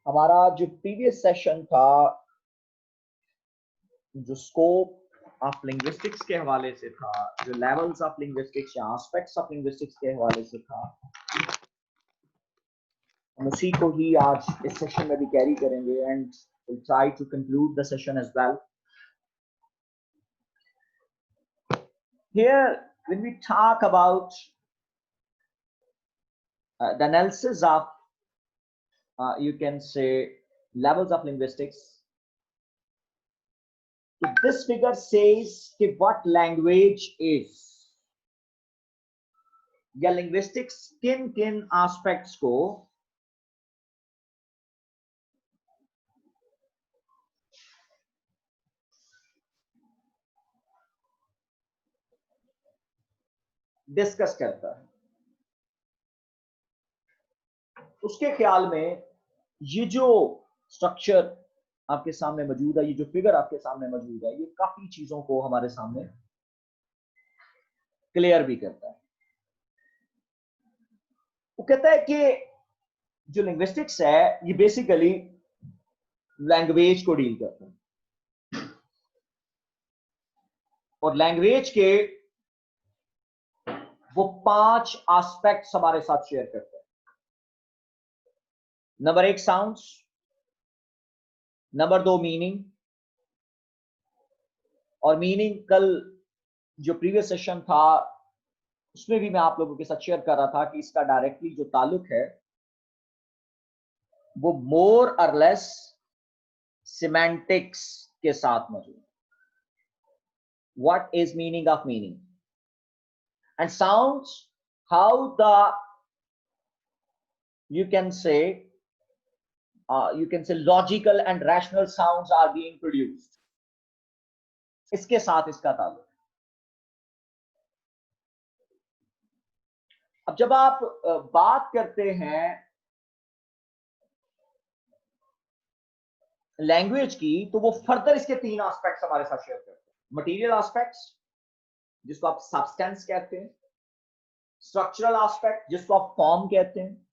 हमारा जो previous session था, जो स्कोप ऑफ लिंग्विस्टिक्स के हवाले से था, जो लेवल्स ऑफ लिंग्विस्टिक्स या एस्पेक्ट्स ऑफ लिंग्विस्टिक्स के हवाले से था, हम उसी को ही आज इस सेशन में भी कैरी करेंगे and we'll try to conclude the session as well. Here, when we talk about the analysis of, you can say, levels of linguistics, this figure says what language is, या linguistics किन किन aspects को discuss करता है। उसके ख्याल में ये जो स्ट्रक्चर आपके सामने मौजूद है, ये जो फिगर आपके सामने मौजूद है, ये काफी चीजों को हमारे सामने क्लियर भी करता है। वो कहता है कि जो लिंग्विस्टिक्स है ये बेसिकली लैंग्वेज को डील करता है और लैंग्वेज के वो 5 एस्पेक्ट्स हमारे साथ शेयर करते हैं। नंबर 1 साउंड्स, नंबर 2 मीनिंग, और मीनिंग कल जो प्रीवियस सेशन था उसमें भी मैं आप लोगों के साथ शेयर कर रहा था कि इसका डायरेक्टली जो ताल्लुक है वो मोर और लेस सिमेंटिक्स के साथ मौजूद। What is meaning of meaning and sounds, how the you can say logical and rational sounds are being produced, इसके साथ इसका ताल्लुक। अब जब आप बात करते हैं लैंग्वेज की तो वो फर्दर इसके 3 एस्पेक्ट्स हमारे साथ शेयर करते हैं। मटेरियल एस्पेक्ट्स जिसको आप सब्सटेंस कहते हैं, स्ट्रक्चरल एस्पेक्ट जिसको आप फॉर्म कहते हैं,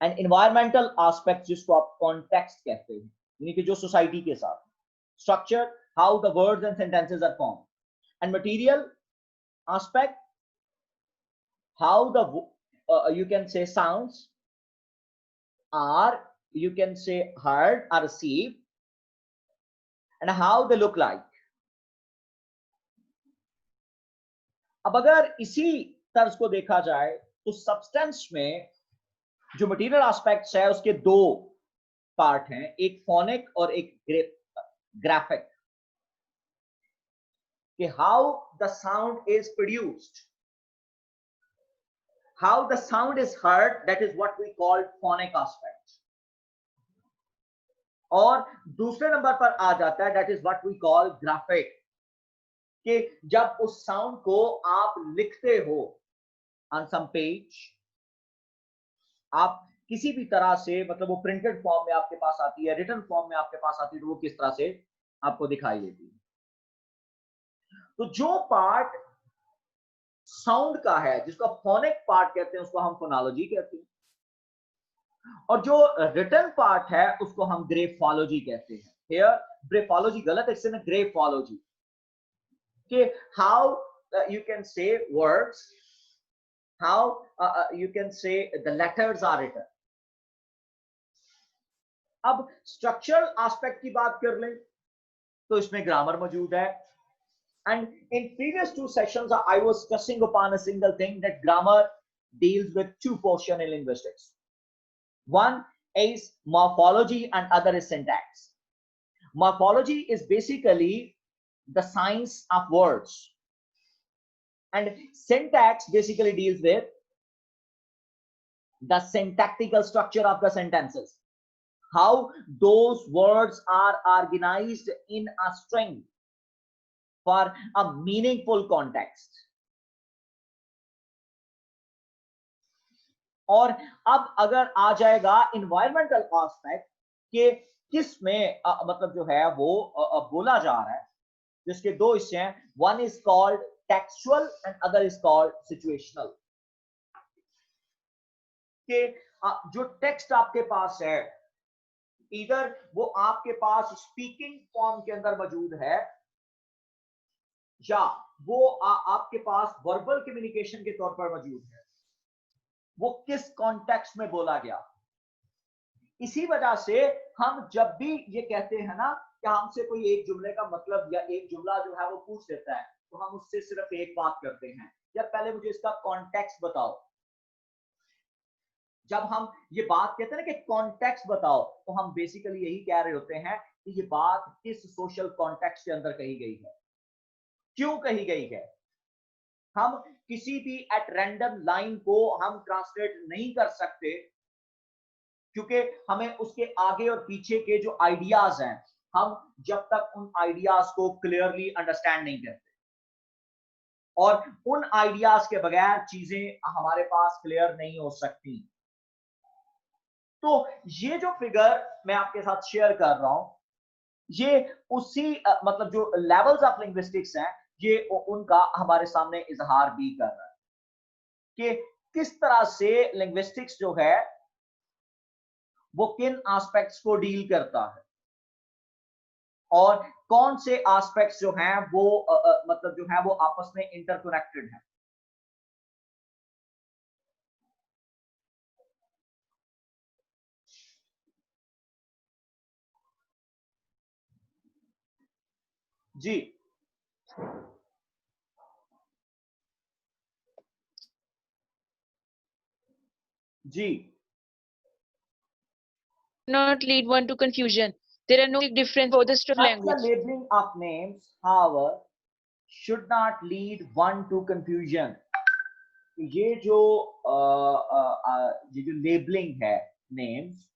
एंड एनवायरमेंटल एस्पेक्ट जिसको आप कॉन्टेक्स्ट कहते हैं, यानी कि जो सोसाइटी के साथ structure, how the words and sentences are form, and material aspect, how the you can say sounds are, you can say heard or received, and how they look like. अब अगर इसी तर्ज को देखा जाए तो सब्सटेंस में जो मटेरियल एस्पेक्ट्स है उसके 2 पार्ट हैं, एक फोनिक और एक ग्राफिक, कि how the sound is produced, how the sound is heard, that is what we call phonic aspect, और दूसरे नंबर पर आ जाता है that is what we call graphic, कि जब उस साउंड को आप लिखते हो on some page, आप किसी भी तरह से, मतलब वो प्रिंटेड फॉर्म में आपके पास आती है, रिटन फॉर्म में आपके पास आती है, तो वो किस तरह से आपको दिखाई देती है। तो जो पार्ट साउंड का है जिसको फोनिक पार्ट कहते हैं उसको हम फोनोलॉजी कहते हैं, और जो रिटन पार्ट है उसको हम ग्रेफोलॉजी कहते हैं। हियर ग्रेफोलॉजी गलत है, इसमें ग्रेफोलॉजी, कि how you can say words, how you can say the letters are written. अब स्ट्रक्चरल एस्पेक्ट की बात कर लें तो इसमें ग्रामर मौजूद है, and in previous 2 sessions I was stressing upon a single thing, that grammar deals with 2 portions in linguistics. One is morphology and other is syntax. Morphology is basically the science of words, and syntax basically deals with the syntactical structure of the sentences, how those words are organized in a string for a meaningful context. और अब अगर आ जाएगा environmental aspect के किस में मतलब जो है वो बोला जा रहा है, जिसके 2 हिस्से हैं, one is called textual and other is called situational, कि जो टेक्स्ट आपके पास है इधर वो आपके पास स्पीकिंग फॉर्म के अंदर मौजूद है, या वो आपके पास वर्बल कम्युनिकेशन के तौर पर मौजूद है, वो किस कॉन्टेक्स्ट में बोला गया। इसी वजह से हम जब भी ये कहते हैं ना कि हमसे कोई एक जुमले का मतलब या एक जुमला जो है वो पूछ देता है, तो हम उससे सिर्फ एक बात करते हैं, यार पहले मुझे इसका कॉन्टेक्स्ट बताओ। जब हम ये बात कहते हैं ना कि कॉन्टेक्स्ट बताओ, तो हम बेसिकली यही कह रहे होते हैं कि ये बात किस सोशल कॉन्टेक्स्ट के अंदर कही गई है, क्यों कही गई है। हम किसी भी एट रैंडम लाइन को हम ट्रांसलेट नहीं कर सकते, क्योंकि हमें उसके आगे और पीछे के जो आइडियाज हैं, हम जब तक उन आइडियाज को क्लियरली अंडरस्टैंड नहीं करते, और उन आइडियाज के बगैर चीजें हमारे पास क्लियर नहीं हो सकती। तो ये जो फिगर मैं आपके साथ शेयर कर रहा हूं, ये उसी मतलब जो लेवल्स ऑफ लिंग्विस्टिक्स हैं, ये उनका हमारे सामने इजहार भी कर रहा है कि किस तरह से लिंग्विस्टिक्स जो है वो किन एस्पेक्ट्स को डील करता है, और कौन से एस्पेक्ट्स जो हैं वो मतलब जो है वो आपस में इंटरकनेक्टेड हैं। जी जी Not lead one to confusion. There are no different for the stuff Such a language. labeling of names, however, should not lead one to confusion. ये जो लेबलिंग है नेम्स,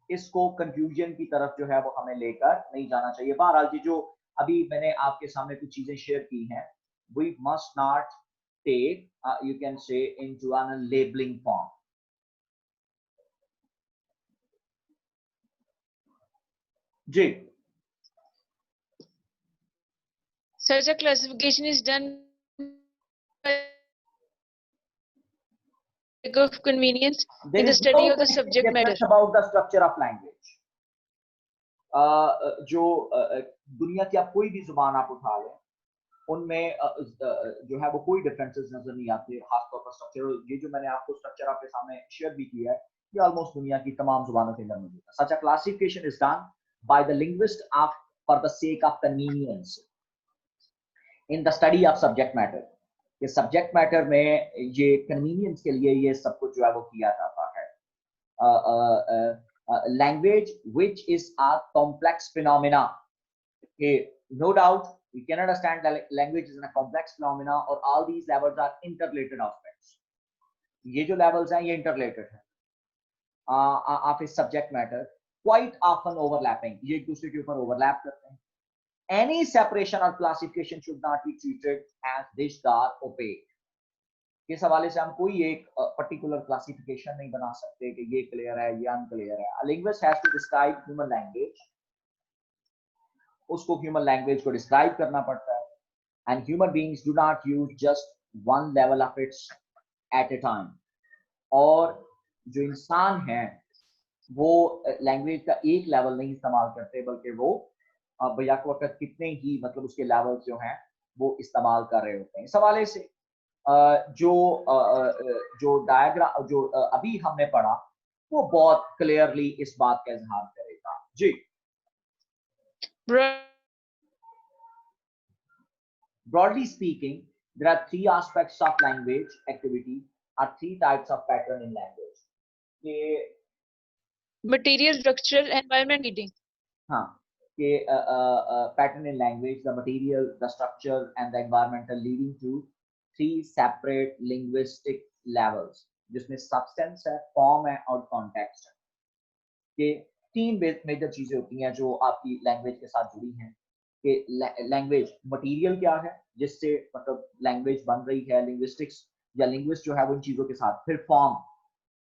इसको कंफ्यूजन की तरफ जो है वो हमें लेकर नहीं जाना चाहिए। बहरहाल ये जो अभी मैंने आपके सामने कुछ चीजें शेयर की हैं, we must not take you can say into an labelling form. जी, Such a classification is done of convenience in the study of the subject matter. About the structure of language, जो दुनिया की आप कोई भी जुबान आप उठा लें, उनमें जो है वो कोई डिफरेंसेस नजर नहीं आते, खासतौर पर स्ट्रक्चर। ये जो मैंने आपको स्ट्रक्चर आपके सामने शेयर भी किया है, ये ऑलमोस्ट दुनिया की तमाम जुबानों के अंदर मौजूद है। Such a classification is done by the linguist of for the sake of convenience in the study of subject matter. ये सब्जेक्ट मैटर में ये कन्वीनियंस के लिए ये सब कुछ जो है वो किया जाता है। language which is a complex phenomena, no doubt we can understand that language is a complex phenomena, or all these levels are interrelated aspects। ये जो levels हैं ये interrelated है of a subject matter, quite often overlapping, ये एक दूसरे के ऊपर overlap करते हैं। any separation or classification should not be treated as dished or opaque। इस हवाले से हम कोई एक पर्टिकुलर क्लासिफिकेशन नहीं बना सकते कि ये क्लियर है, ये अनक्लियर है। A linguist has to describe human language, उसको ह्यूमन लैंग्वेज को डिस्क्राइब करना पड़ता है, and human beings do not use just one level of its at a time. और जो इंसान है वो लैंग्वेज का एक लेवल नहीं इस्तेमाल करते, बल्कि वो बयाक वक्त कितने ही मतलब उसके लेवल्स जो हैं वो इस्तेमाल कर रहे होते हैं। इस हवाले से जो डायग्राम जो अभी हमने पढ़ा वो बहुत क्लियरली इस बात का इजहार करेगा। जी, broadly speaking, there are three aspects of language activity, or three types of pattern in language। के material, structural, environment, reading। हाँ, के pattern in language, the material, the structure, and the environmental, leading to three separate linguistic levels, जिसमें substance है, form है और context है। के तीन मेजर चीजें होती हैं जो आपकी लैंग्वेज के साथ जुड़ी हैं। कि लैंग्वेज मटेरियल क्या है जिससे मतलब लैंग्वेज बन रही है, लिंग्विस्टिक्स या लिंग्विस्ट जो है वो इन चीजों के साथ, फिर फॉर्म,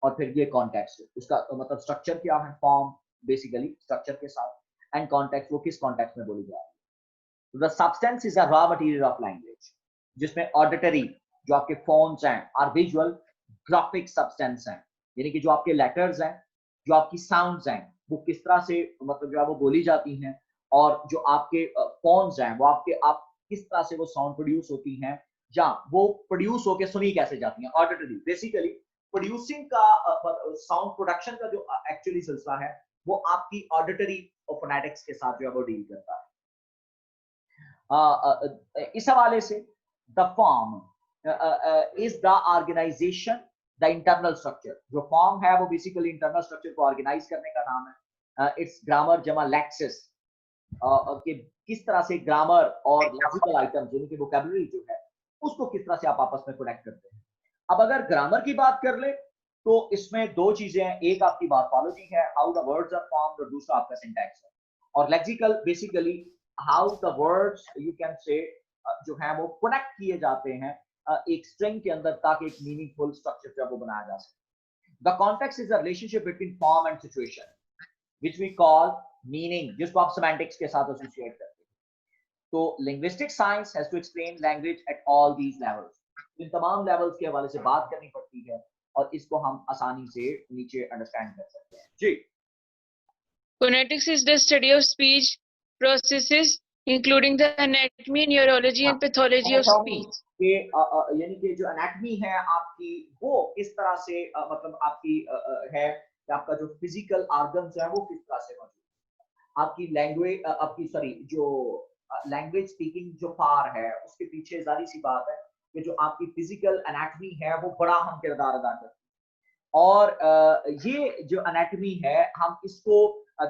और फिर ये कॉन्टेक्स्ट, उसका मतलब स्ट्रक्चर क्या है, फॉर्म बेसिकली स्ट्रक्चर के साथ, एंड कॉन्टेक्स्ट वो किस कॉन्टेक्स्ट में बोली जा रही है। The substance is a raw material of language, जिसमें ऑडिटरी जो आपके फोन्स हैं, और विजुअल ग्राफिक सब्सटेंस हैं, यानी कि जो आपके लेटर्स हैं, जो आपकी साउंड्स हैं, वो किस तरह से मतलब जो है वो बोली जाती हैं, और जो आपके फॉर्म्स हैं वो आप किस तरह से वो साउंड प्रोड्यूस होती हैं, या वो प्रोड्यूस होके सुनी कैसे जाती हैं। ऑडिटरी बेसिकली प्रोड्यूसिंग का साउंड प्रोडक्शन का जो एक्चुअली सिलसिला है वो आपकी ऑडिटरी और फोनेटिक्स के साथ जो है वो डील करता है। इस हवाले से the form is the organisation, the internal structure. जो फॉर्म है वो बेसिकली इंटरनल स्ट्रक्चर को ऑर्गेनाइज करने का नाम है। इट्स ग्रामर जमा लेक्सिस, कि किस तरह से ग्रामर और लैक्सिकल आइटम्स यानी कि वोकैबुलरी जो है उसको किस तरह से आप आपस में कनेक्ट करते हैं। अब अगर ग्रामर की बात कर ले तो इसमें दो चीजें हैं, एक आपकी मॉर्फोलॉजी है, how the words are formed, और दूसरा आपका सिंटैक्स है। और lexical basically how the words you can say जो है वो कनेक्ट किए जाते हैं एक स्ट्रिंग के अंदर, ताकि एक मीनिंगफुल स्ट्रक्चर जो वो बनाया जा सके। The context is the relationship between form and situation which we call meaning, जिसको आप semantics के साथ associate करते हैं। तो linguistic science has to explain language at all these levels. इन तमाम levels के हवाले से बात करनी पड़ती है और इसको हम आसानी से नीचे understand कर सकते हैं। जी। Phonetics is the study of speech processes, including the anatomy, neurology, and pathology of speech. कि यानी कि जो anatomy है आपकी वो किस तरह से मतलब आपकी है कि आपका जो फिजिकल ऑर्गन्स है वो किस तरह से मौजूद है। आपकी लैंग्वेज आपकी सॉरी जो लैंग्वेज स्पीकिंग जो पार है उसके पीछे जारी सी बात है कि जो आपकी फिजिकल एनाटॉमी है वो बड़ा अहम किरदार अदा करती है। और ये जो एनाटॉमी है हम इसको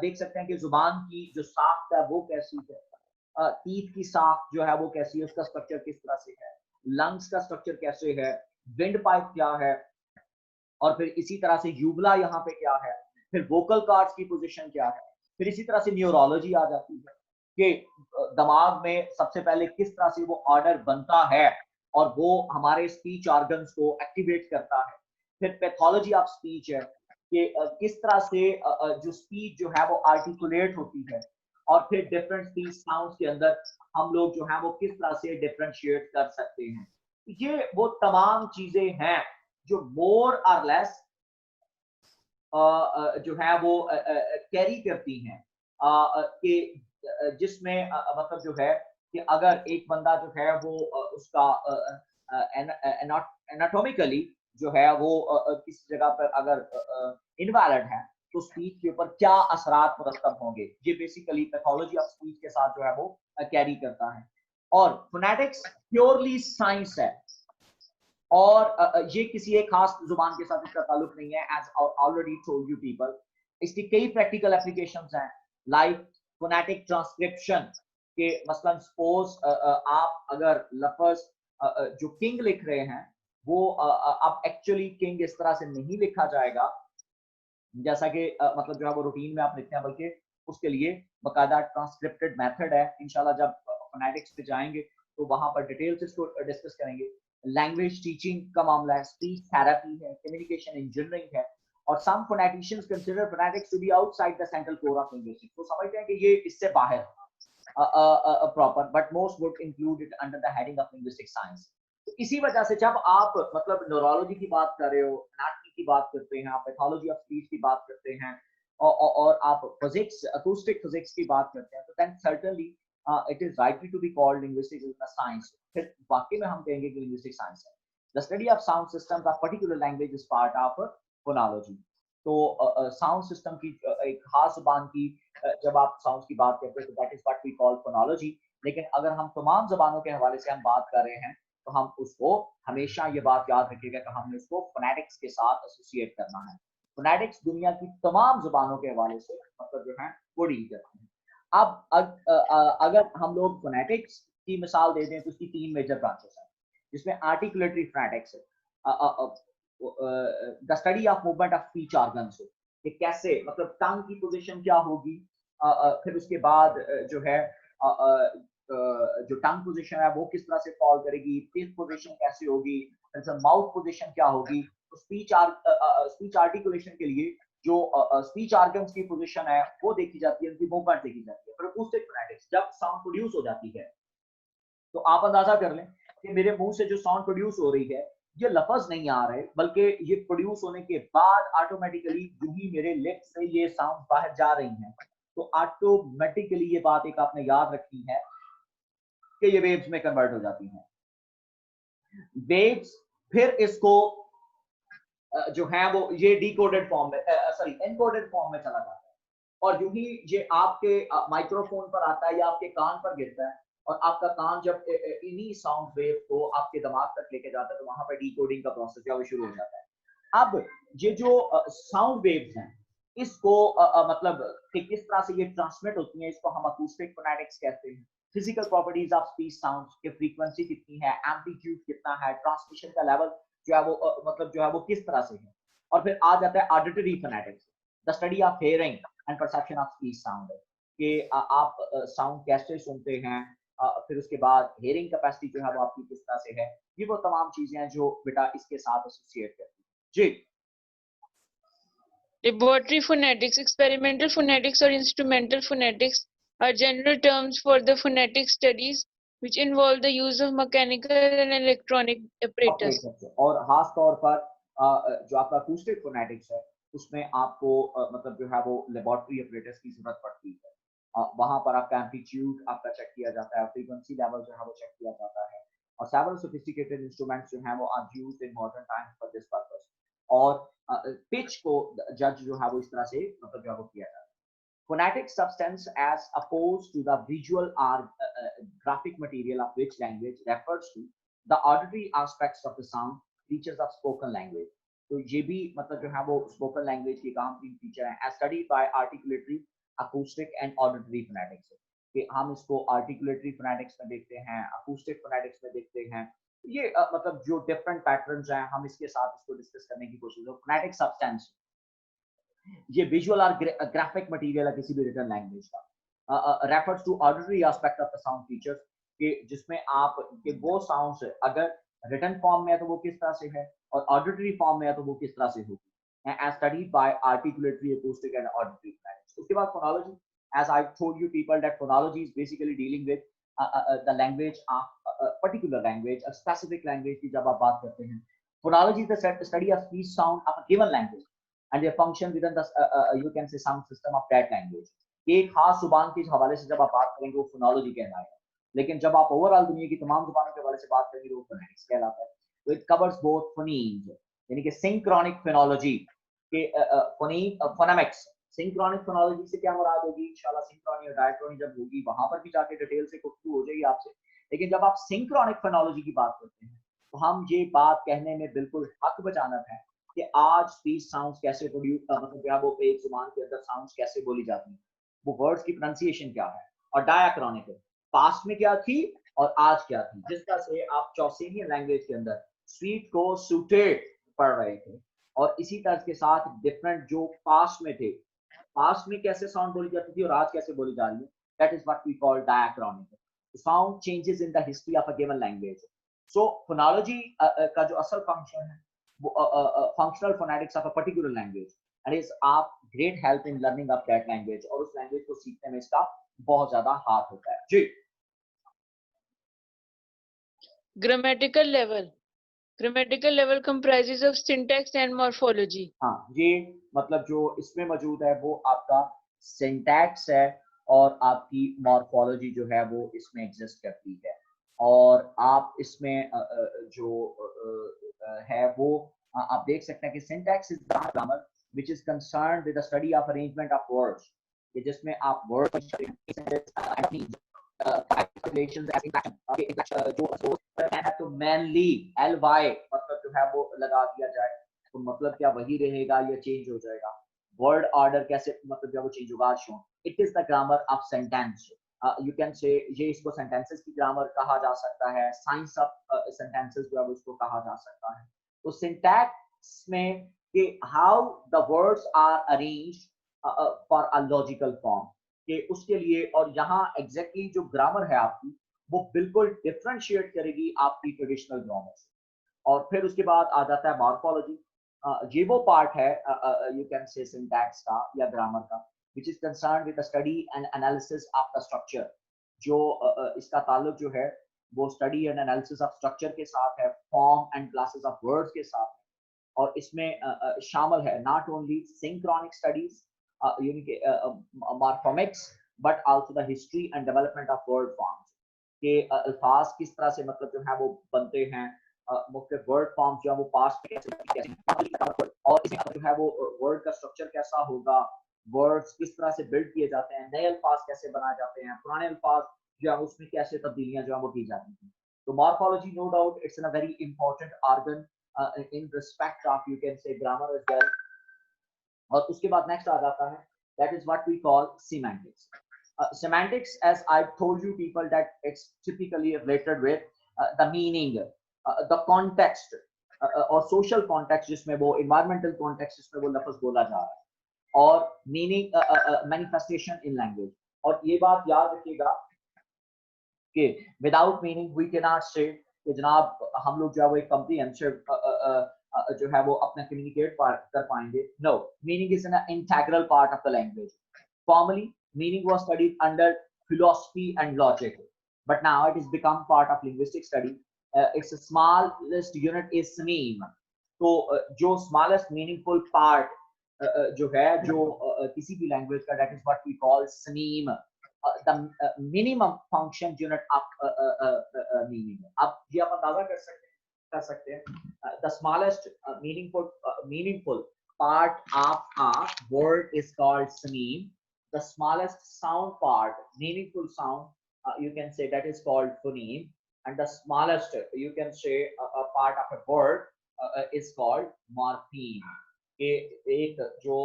देख सकते हैं कि जुबान की जो साख्त है वो कैसी है, टीथ की साख्त जो है वो कैसी है, उसका स्ट्रक्चर किस तरह से है, लंग्स का स्ट्रक्चर कैसे है, विंड पाइप क्या है, और फिर इसी तरह से यूबला यहाँ पे क्या है, फिर वोकल कार्ड्स की पोजीशन क्या है, फिर इसी तरह से न्यूरोलॉजी आ जाती है कि दिमाग में सबसे पहले किस तरह से वो ऑर्डर बनता है और वो हमारे स्पीच ऑर्गन्स को एक्टिवेट करता है। फिर पैथोलॉजी ऑफ स्पीच है कि किस तरह से जो स्पीच जो है वो आर्टिकुलेट होती है, और फिर डिफरेंट स्पीच साउंड्स के अंदर हम लोग जो है वो किस तरह से डिफरेंशिएट कर सकते हैं। ये वो तमाम चीजें हैं जो मोर और लेस जो है वो कैरी करती हैं कि जिसमें मतलब जो है कि अगर एक बंदा जो है वो उसका एनाटॉमिकली जो है वो किसी जगह पर अगर इनवैलिड है तो स्पीच के ऊपर क्या असरात मुरतब होंगे, ये बेसिकली पैथोलॉजी ऑफ स्पीच के साथ जो है वो कैरी करता है। और फोनेटिक्स प्योरली साइंस है और ये किसी एक खास जुबान के साथ इसका ताल्लुक नहीं है, as already told you people. इसकी कई प्रैक्टिकल एप्लीकेशंस हैं, लाइक फोनेटिक ट्रांसक्रिप्शन के मसलन सपोज आप अगर लफ्ज जो किंग लिख रहे हैं वो अब एक्चुअली किंग इस तरह से नहीं लिखा जाएगा जैसा कि मतलब जो है वो रूटीन में आप लिखते हैं, बल्कि उसके लिए बकायदा ट्रांसक्रिप्टेड मेथड है। इंशाल्लाह जब फोनेटिक्स पे जाएंगे तो वहां पर डिटेल से इसको डिस्कस करेंगे। लैंग्वेज टीचिंग का मामला है, स्पीच थेरेपी है, कम्युनिकेशन इंजीनियरिंग है, और some phoneticians consider phonetics to be outside the central core of linguistics. तो समझते हैं कि ये इससे बाहर proper, but most would include it under the heading of linguistic science. तो इसी वजह से जब आप मतलब न्यूरोलॉजी की बात कर रहे हो, एनाटॉमी की बात करते हैं, आप पैथोलॉजी ऑफ स्पीच की बात करते हैं, और आप फिजिक्स अकूस्टिक फिजिक्स की बात करते हैं, तो then certainly it is rightly to be called linguistics is a science. फिर वाकई में हम कहेंगे कि लिंग्विस्टिक साइंस है। The study of sound systems of particular language is part of phonology. तो साउंड सिस्टम की एक खास जुबान की जब आप साउंड की बात करते हैं तो that is what we call phonology. लेकिन अगर हम तमाम जबानों के हवाले से हम बात कर रहे हैं तो हम उसको हमेशा ये बात याद रखिएगा कि हमने उसको फोनेटिक्स के साथ एसोसिएट करना है। फोनेटिक्स दुनिया की तमाम जुबानों के हवाले से मतलब जो है वो डील करते हैं। अब अगर हम लोग फोनेटिक्स की मिसाल दे दें तो उसकी 3 मेजर ब्रांचेस हैं, जिसमें आर्टिकुलेटरी फोनेटिक्स है, the study of movement of speech organs हो, कि कैसे मतलब टंग की पोजीशन क्या होगी, फिर उसके बाद जो है जो टंग पोजीशन है वो किस तरह से फॉल करेगी, टीथ पोजीशन कैसे होगी, फिर माउथ पोजीशन क्या होगी। तो स्पीच आर्टिकुलेशन के लिए जो स्पीच ऑर्गन्स की पोजीशन है वो देखी जाती है, उनकी मूवमेंट देखी जाती है। फिर अकूस्टिक फोनेटिक्स, जब साउंड प्रोड्यूस हो जाती है तो आप अंदाजा कर लें कि मेरे मुंह से जो साउंड प्रोड्यूस हो रही है ये लफ्ज नहीं आ रहे, बल्कि ये प्रोड्यूस होने के बाद ऑटोमेटिकली जो ही मेरे लिप्स से ये साउंड बाहर जा रही हैं, तो ऑटोमेटिकली ये बात एक आपने याद रखनी है कि ये वेव्स में कन्वर्ट हो जाती हैं। वेव्स फिर इसको जो है वो ये डिकोडेड फॉर्म में, सॉरी एनकोडेड फॉर्म में चला जाता है, और यूं ही ये आपके माइक्रोफोन पर आता है या आपके कान पर गिरता है, और आपका कान जब इन्हीं साउंड वेव को आपके दिमाग तक लेके जाता है, तो वहां पर डिकोडिंग का प्रोसेस जो शुरू हो जाता है। अब ये जो साउंड वेव्स हैं, इसको मतलब कि किस तरह से ये ट्रांसमिट होती हैं, इसको हम अकूस्टिक फोनेटिक्स कहते हैं। Physical properties of speech sounds के फ्रीक्वेंसी कितनी है, एम्पलीट्यूड कितना है, ट्रांसमिशन का लेवल जो है वो मतलब जो है वो किस तरह से है। और फिर आ जाता है auditory phonetics, the study of hearing and perception of speech sound, कि आप साउंड कैसे सुनते हैं, फिर उसके बाद हियरिंग कैपेसिटी जो है वो आपकी किस तरह से है। ये वो तमाम चीजें हैं जो बेटा इसके साथ एसोसिएट करती है। जी, Laboratory phonetics, experimental phonetics, or instrumental phonetics are general terms for the phonetic studies which involve the use of mechanical and electronic apparatus. और खास तौर पर जो आपका अकूस्टिक फोनेटिक्स है, उसमें आपको मतलब जो है वो लेबोरेटरी ऑपरेटर्स की जरूरत पड़ती है। वहां पर आपका एम्पलीट्यूड आपका चेक किया जाता है, फ्रीक्वेंसी लेवल जो है वो चेक किया जाता है, और सेवरल सोफिस्टिकेटेड इंस्ट्रूमेंट्स जो हैं वो are used in modern times for this purpose. और पिच को जज जो है वो इस तरह से मतलब जो है वो किया जाता है। Phonetic substance, as opposed to the visual or graphic material of which language, refers to the auditory aspects of the sound features of spoken language. तो ये भी मतलब जो है वो स्पोकन लैंग्वेज के काम तीन फीचर हैं, as studied by articulatory, acoustic and auditory phonetics, कि हम इसको आर्टिकुलेटरी फोनेटिक्स में देखते हैं, अकूस्टिक फोनेटिक्स में देखते हैं। ये मतलब जो डिफरेंट पैटर्न्स हैं, हम इसके साथ इसको डिस्कस करने की कोशिश करें। फोनेटिक सब्सटेंस ये विजुअल और ग्राफिक मटेरियल है किसी भी रिटन लैंग्वेज का, refers to auditory aspect of the sound features, कि जिसमें आप के वो साउंड्स अगर रिटन फॉर्म में है तो वो किस तरह से है, और ऑडिटरी फॉर्म में है तो वो किस तरह से होगी, as studied by articulatory, acoustic and auditory phonetics. उसके बाद phonology, as I told you people that phonology is basically dealing with the language of particular language, a specific language की जब आप बात करते हैं। Phonology is the study of speech sound of a given language and they function within the you can say sound system of that language। एक खास जुबान के हवाले से जब आप बात करेंगे वो फोनोलॉजी कहलाएगा, लेकिन जब आप ओवरऑल दुनिया की तमाम जुबानों के हवाले से बात करेंगे तो वो फोनेटिक्स कहलाता है। तो इट कवर्स बोथ फोनीम्स, यानी कि सिंक्रोनिक फोनोलॉजी के फोनेमिक्स। सिंक्रोनिक फोनोलॉजी से क्या मुराद होगी, इंशाल्लाह सिंक्रोनी और डायक्रोनी जब होगी वहां पर भी जाके डिटेल से गुफ्तगू हो जाएगी आपसे। लेकिन जब आप सिंक्रोनिक फोनोलॉजी की बात करते हैं, तो हम ये बात कहने में बिल्कुल हक बजानत है कि आज स्पीच साउंड्स कैसे प्रोड्यूस मतलब क्या वो एक जुबान के अंदर साउंड्स कैसे बोली जाती हैं, वो वर्ड्स की प्रोनाउंसिएशन क्या है, और डायक्रॉनिक पास्ट में क्या थी और आज क्या थी। जिस तरह से आप चौसेनियन लैंग्वेज के अंदर स्वीट को सूटेड पढ़ रहे थे, और इसी तरह के साथ डिफरेंट जो पास्ट में थे, पास्ट में कैसे साउंड बोली जाती थी और आज कैसे बोली जा रही है, that is what we call diachronic. Sound changes in the history of a given language. So phonology का जो असल फंक्शन है, functional phonetics of a particular language, and is of great help in learning of that language, और उस language को सीखने में इसका बहुत ज्यादा हाथ होता है। जी, Grammatical level. Grammatical level comprises of syntax and morphology. हाँ, ये मतलब जो इसमें मौजूद है वो आपका सिंटैक्स है, और आपकी मॉर्फोलॉजी जो है वो इसमें एग्जिस्ट करती है। और आप इसमें जो है वो आप देख सकते हैं कि syntax is grammar which is concerned with the study of arrangement of words, कि जिसमें आप वर्ड तो मैनली ly मतलब जो है वो लगा दिया जाए, तो मतलब क्या वही रहेगा या चेंज हो जाएगा। वर्ड ऑर्डर कैसे मतलब जब वो चेंज होगा, show it is the grammar of sentence. You can से ये इसको सेंटेंसेस की ग्रामर कहा जा सकता है, साइंस ऑफ सेंटेंसेस जो है उसको कहा जा सकता है। तो सिंटैक्स में कि how the words are arranged for a logical form, कि उसके लिए, और यहाँ एग्जैक्टली जो ग्रामर है आपकी वो बिल्कुल डिफरेंशिएट करेगी आपकी ट्रेडिशनल ग्रामर से। और फिर उसके बाद आ जाता है मॉर्फोलॉजी। ये वो पार्ट है यू कैन से सिंटैक्स का या ग्रामर का, which is concerned with the study and analysis of the structure, जो इसका ताल्लुक जो है वो study and analysis of structure के साथ है, form and classes of words के साथ है, और इसमें शामिल है नॉट ओनली सिंक्रोनिक स्टडीज यानी कि morphemics but also the history and development of word forms के अल्फाज किस तरह से मतलब जो है वो बनते हैं, मुख्तलिफ वर्ड फॉर्म्स जो है वो पास्ट में कैसे और इसमें जो है वो वर्ड का स्ट्रक्चर कैसा होगा, वर्ड्स किस तरह से बिल्ड किए जाते हैं, नए अल्फाज कैसे बनाए जाते हैं, पुराने अल्फाज जो है उसमें कैसे तब्दीलियां जो है वो की जाती हैं। तो morphology no doubt it's a very important organ in respect of you can say grammar as well. और उसके बाद नेक्स्ट आ जाता है that is what we call semantics. Semantics, as I told you people, that it's typically related with the meaning, the context और social context जिसमें वो environmental context जिसमें वो लफ्ज बोला जा रहा है, और meaning manifestation in language. और ये बात याद रखिएगा कि without meaning we can not say कि जनाब हम लोग जो है वो एक कम्प्रीहेंसिव जो है वो अपना कम्युनिकेट कर पाएंगे. No, meaning is an integral part of the language. Formally meaning was studied under philosophy and logic, but now it has become part of linguistic study. Its smallest unit is snem. तो जो smallest meaningful part जो है जो किसी भी language का, that is what we call snem, the minimum function unit of meaning. अब ये आप अंदाजा कर सकते हैं the smallest meaningful part of a word is called snem. The smallest sound part, meaningful sound, you can say that is called phoneme, and the smallest you can say a part of a word is called morpheme. एक जो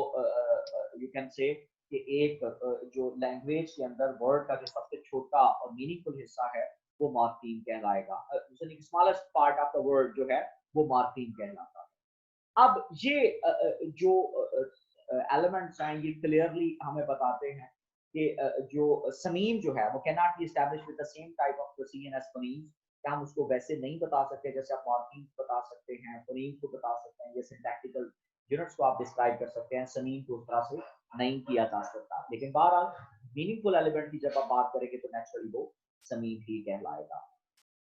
you can say कि एक जो language के अंदर word का जो सबसे छोटा और मीनिंगफुल हिस्सा है वो मॉर्फीम कहलाएगा. Smallest part of the word जो है वो मॉर्फीम कहलाता है. अब ये जो एलिमेंट्स हैं ये क्लियरली हमें बताते हैं कि जो समीम जो है वो can not be established with the same type of procedure as phonemes. क्या हम उसको वैसे नहीं बता सकते जैसे आप मॉर्फीम्स बता सकते हैं, फोनीम्स को बता सकते हैं, ये सिंटैक्टिकल यूनिट्स को आप डिस्क्राइब कर सकते हैं, समीम को उस तरह से नहीं किया जा सकता. लेकिन बहरहाल मीनिंगफुल एलिमेंट की जब आप बात करेंगे तो नेचुरली वो समीम ही कहलाएगा.